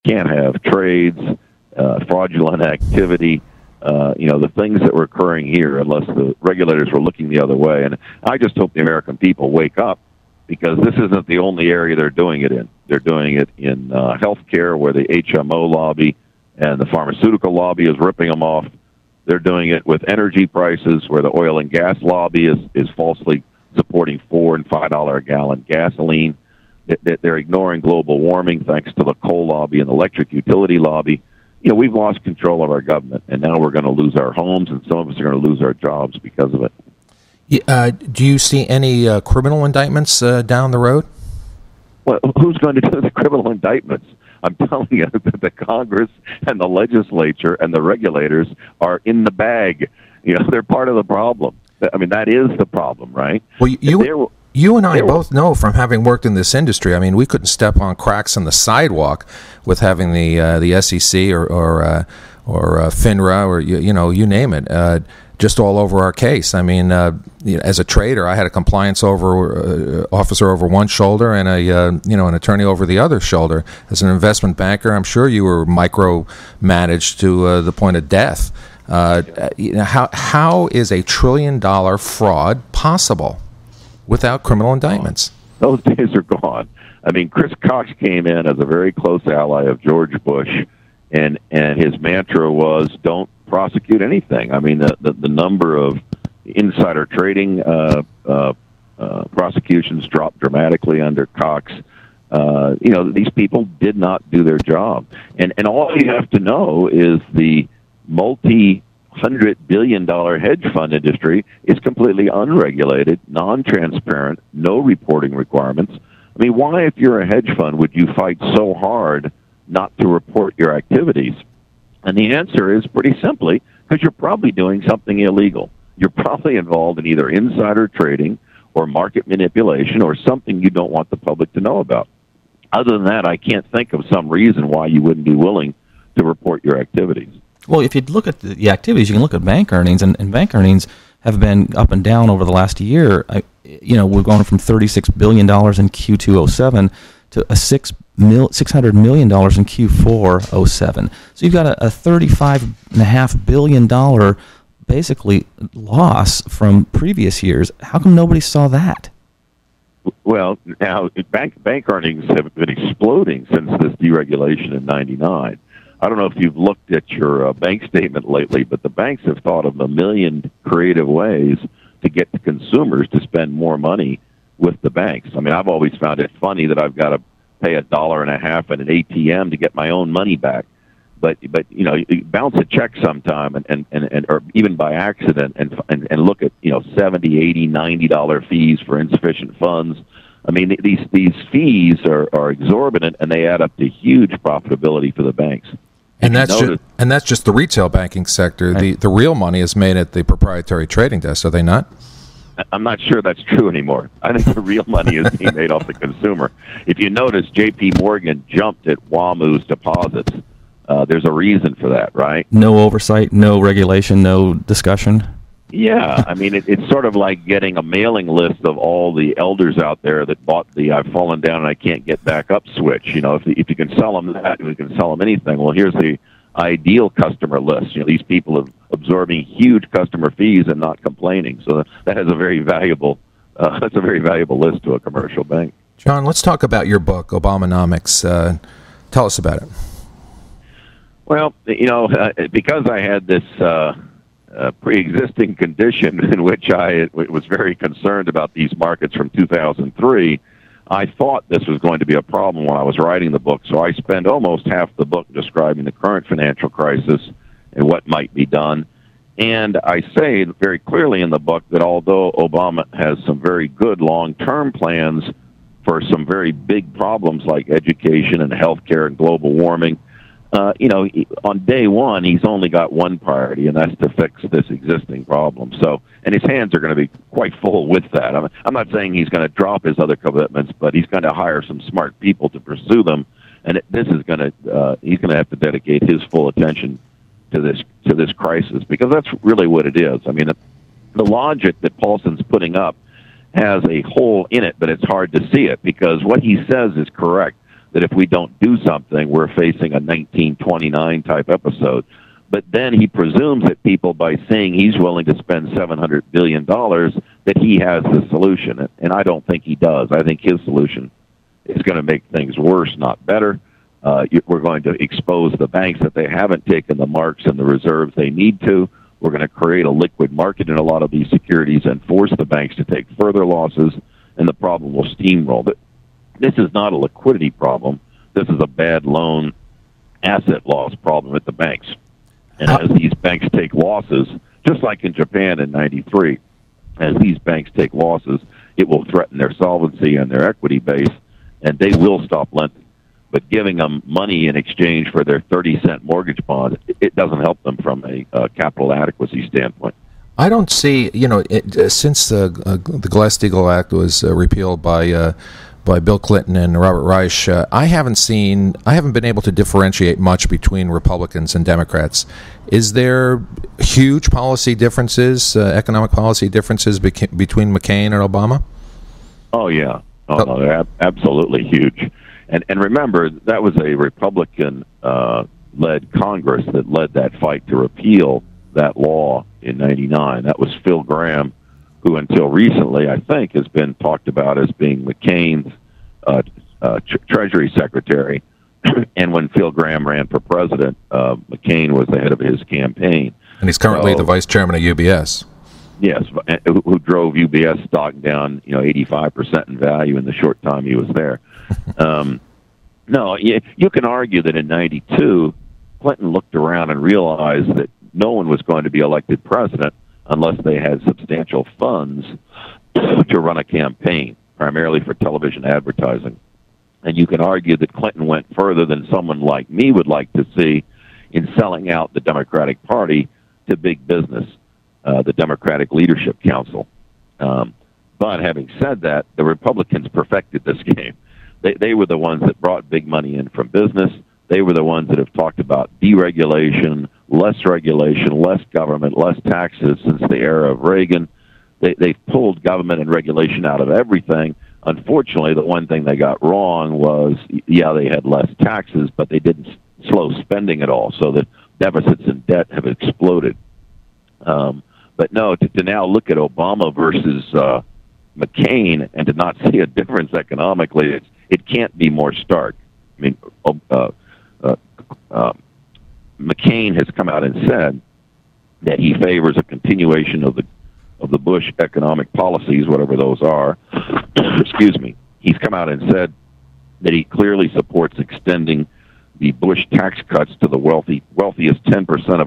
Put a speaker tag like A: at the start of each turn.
A: can't have trades, fraudulent activity, the things that were occurring here unless the regulators were looking the other way. And I just hope the American people wake up, because this isn't the only area they're doing it in. They're doing it in healthcare, where the HMO lobby and the pharmaceutical lobby is ripping them off. They're doing it with energy prices, where the oil and gas lobby is falsely supporting $4 and $5 a gallon gasoline. They're ignoring global warming thanks to the coal lobby and electric utility lobby. We've lost control of our government, and now we're going to lose our homes, and some of us are going to lose our jobs because of it.
B: Do you see any criminal indictments down the road?
A: Well, who's going to do the criminal indictments? I'm telling you that the Congress and the legislature and the regulators are in the bag. They're part of the problem. I mean, that is the problem, right?
B: Well, you and I both know from having worked in this industry. I mean, we couldn't step on cracks on the sidewalk with having the SEC or FINRA or you name it. Just all over our case. I mean, as a trader, I had a compliance officer over one shoulder and an attorney over the other shoulder. As an investment banker, I'm sure you were micromanaged to the point of death. How is $1 trillion fraud possible without criminal indictments?
A: Those days are gone. I mean, Chris Cox came in as a very close ally of George Bush, and his mantra was, don't prosecute anything. I mean, the number of insider trading prosecutions dropped dramatically under Cox. These people did not do their job. And all you have to know is the multi-$100 billion hedge fund industry is completely unregulated, non-transparent, no reporting requirements. I mean, why, if you're a hedge fund, would you fight so hard not to report your activities? And the answer is pretty simply because you're probably doing something illegal. You're probably involved in either insider trading or market manipulation or something you don't want the public to know about. Other than that, I can't think of some reason why you wouldn't be willing to report your activities.
C: Well, if you look at the activities, you can look at bank earnings, and bank earnings have been up and down over the last year. We've gone from $36 billion in Q2 '07 to $600 million in Q4 '07. So you've got a $35.5 billion basically loss from previous years. How come nobody saw that?
A: Well, now bank earnings have been exploding since this deregulation in '99. I don't know if you've looked at your bank statement lately, but the banks have thought of a million creative ways to get the consumers to spend more money with the banks. I mean, I've always found it funny that I've got to pay $1.50 at an ATM to get my own money back. But you bounce a check sometime and or even by accident and look at $70, $80, $90 fees for insufficient funds. I mean, these fees are exorbitant, and they add up to huge profitability for the banks.
B: And that's just the retail banking sector. Right. The real money is made at the proprietary trading desk, are they not?
A: I'm not sure that's true anymore. I think the real money is being made off the consumer. If you notice, J.P. Morgan jumped at WAMU's deposits. There's a reason for that, right?
C: No oversight, no regulation, no discussion.
A: Yeah, I mean, it's sort of like getting a mailing list of all the elders out there that bought the "I've fallen down and I can't get back up" switch. If you can sell them that, we can sell them anything. Well, here's the ideal customer list. These people are absorbing huge customer fees and not complaining. So that has a very valuable that's a very valuable list to a commercial bank.
B: John, let's talk about your book, Obamanomics. Tell us about it.
A: Well, because I had this pre-existing condition in which I was very concerned about these markets from 2003, I thought this was going to be a problem when I was writing the book. So I spent almost half the book describing the current financial crisis and what might be done. And I say very clearly in the book that although Obama has some very good long-term plans for some very big problems like education and healthcare and global warming, on day one, he's only got one priority, and that's to fix this existing problem. So, and his hands are going to be quite full with that. I'm not saying he's going to drop his other commitments, but he's going to hire some smart people to pursue them. And he's going to have to dedicate his full attention to this crisis, because that's really what it is. I mean, the logic that Paulson's putting up has a hole in it, but it's hard to see it, because what he says is correct. that if we don't do something, we're facing a 1929 type episode. But then he presumes that people, by saying he's willing to spend $700 billion, that he has the solution. And I don't think he does. I think his solution is going to make things worse, not better. We're going to expose the banks that they haven't taken the marks and the reserves they need to. We're going to create a liquid market in a lot of these securities and force the banks to take further losses, and the problem will steamroll. But this is not a liquidity problem. This is a bad loan asset loss problem at the banks. And as these banks take losses, just like in Japan in '93, as these banks take losses, it will threaten their solvency and their equity base, and they will stop lending. But giving them money in exchange for their 30-cent mortgage bond, it doesn't help them from a capital adequacy standpoint.
B: I don't see, since the Glass-Steagall Act was repealed by Bill Clinton and Robert Reich, I haven't been able to differentiate much between Republicans and Democrats. Is there huge policy differences, economic policy differences between McCain and Obama?
A: Oh, yeah. No, they're absolutely huge. And remember, that was a Republican-led Congress that led that fight to repeal that law in '99. That was Phil Gramm, who until recently, I think, has been talked about as being McCain's Treasury Secretary. And when Phil Gramm ran for president, McCain was the head of his campaign.
B: And he's currently the vice chairman of UBS.
A: Yes, who drove UBS stock down, 85% in value in the short time he was there. No, you can argue that in '92, Clinton looked around and realized that no one was going to be elected president unless they had substantial funds to run a campaign, primarily for television advertising. And you can argue that Clinton went further than someone like me would like to see in selling out the Democratic Party to big business, the Democratic Leadership Council. But having said that, the Republicans perfected this game. They were the ones that brought big money in from business. They were the ones that have talked about deregulation, less regulation, less government, less taxes since the era of Reagan. They've pulled government and regulation out of everything. Unfortunately, the one thing they got wrong was, they had less taxes, but they didn't slow spending at all, so the deficits and debt have exploded. But no, to now look at Obama versus McCain and to not see a difference economically, it can't be more stark. I mean, McCain has come out and said that he favors a continuation of the Bush economic policies, whatever those are. Excuse me. He's come out and said that he clearly supports extending the Bush tax cuts to the wealthiest 10% of